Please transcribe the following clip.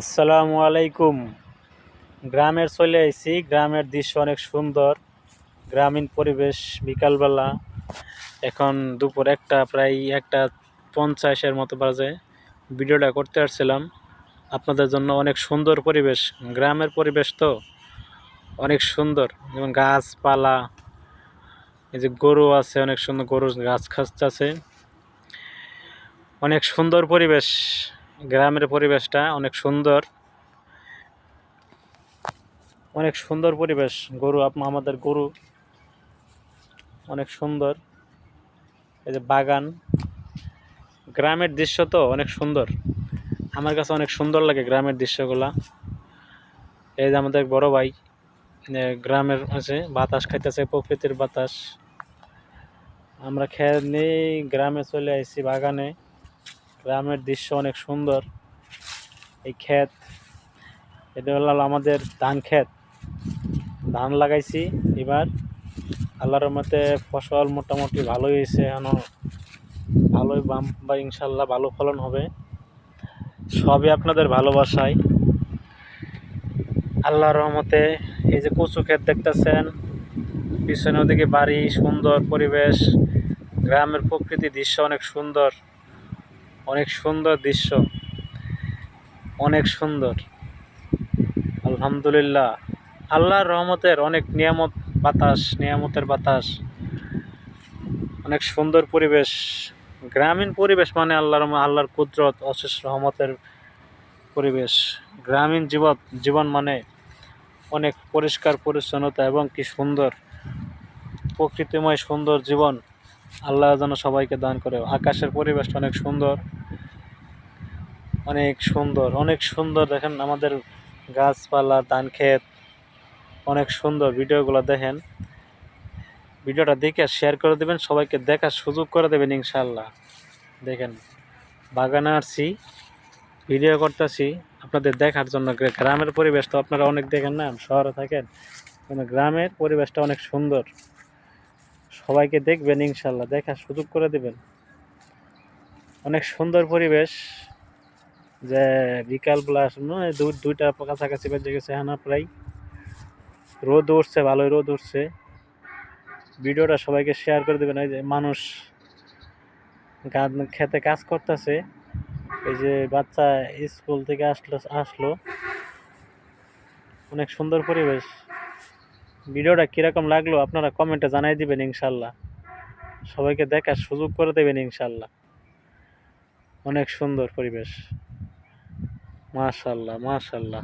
আসসালামু আলাইকুম। গ্রামের চলে আইছি। গ্রামের দৃশ্য অনেক সুন্দর। গ্রামীণ পরিবেশ। বিকালবেলা, এখন দুপুর একটা, প্রায় 1:50 মতো বাজে। ভিডিওটা করতে আসছিলাম আপনাদের জন্য। অনেক সুন্দর পরিবেশ, গ্রামের পরিবেশ তো অনেক সুন্দর। যেমন গাছপালা, এই যে গরু আছে, অনেক সুন্দর গরু ঘাস খাচ্ছে। অনেক সুন্দর পরিবেশ, গ্রামের পরিবেশটা অনেক সুন্দর। অনেক সুন্দর পরিবেশ। গরু আমাদের গরু অনেক সুন্দর। এই যে বাগান, গ্রামের দৃশ্য তো অনেক সুন্দর। আমার কাছে অনেক সুন্দর লাগে গ্রামের দৃশ্যগুলা। এই যে আমাদের বড় ভাই গ্রামের আছে, বাতাস খাইতেছে, প্রকৃতির বাতাস। আমরা খেয়ে নিয়ে গ্রামে চলে আসছি, বাগানে। গ্রামের দৃশ্য অনেক সুন্দর। এই ক্ষেত, এটা হলো আমাদের ধান ক্ষেত। ধান লাগাইছি এবার। আল্লাহর রহমতে ফসল মোটামুটি ভালোই হয়েছে। এখনো ভালোই বাম বা ইনশাল্লাহ ভালো ফলন হবে, সবই আপনাদের ভালোবাসায়। আল্লাহর রহমতে এই যে কচু ক্ষেত দেখতেছেন, পিছনে ওদিকে বাড়ি, সুন্দর পরিবেশ। গ্রামের প্রকৃতি দৃশ্য অনেক সুন্দর, অনেক সুন্দর দৃশ্য, অনেক সুন্দর। আলহামদুলিল্লাহ, আল্লাহর রহমতের অনেক নিয়ামত, বাতাস, নিয়ামতের বাতাস, অনেক সুন্দর পরিবেশ। গ্রামীণ পরিবেশ মানে আল্লাহর কুদরত, অশেষ রহমতের পরিবেশ। গ্রামীণ জীবন মানে অনেক পরিষ্কার পরিচ্ছন্নতা এবং কি সুন্দর, প্রকৃতিময় সুন্দর জীবন আল্লাহ যেন সবাইকে দান করে। আকাশের পরিবেশটা অনেক সুন্দর, অনেক সুন্দর, অনেক সুন্দর। দেখেন আমাদের গাছপালা, ধান ক্ষেত, অনেক সুন্দর। ভিডিওগুলো দেখেন, ভিডিওটা দেখে শেয়ার করে দেবেন, সবাইকে দেখার সুযোগ করে দেবেন ইনশাল্লাহ। দেখেন, বাগানে আসছি, ভিডিও করতেছি আপনাদের দেখার জন্য। গ্রামের পরিবেশ তো আপনারা অনেক দেখেন না, শহরে থাকেন, কিন্তু গ্রামের পরিবেশটা অনেক সুন্দর। সবাইকে দেখবেন ইনশাল্লাহ, দেখার সুযোগ করে দেবেন। অনেক সুন্দর পরিবেশ। যে বিকালবেলা দুইটা কাছাকাছি বেজে গেছে, হ্যাঁ প্রায়। রোদ উঠছে, ভালোই রোদ উঠছে। ভিডিওটা সবাইকে শেয়ার করে দেবেন। এই যে মানুষ খেতে কাজ করতেছে, এই যে বাচ্চা স্কুল থেকে আসলো। অনেক সুন্দর পরিবেশ। ভিডিওটা কিরকম লাগলো আপনারা কমেন্টে জানাই দিবেন ইনশাল্লাহ। সবাইকে দেখার সুযোগ করে দেবেন ইনশাল্লাহ। অনেক সুন্দর পরিবেশ। মাশাআল্লাহ, মাশাআল্লাহ।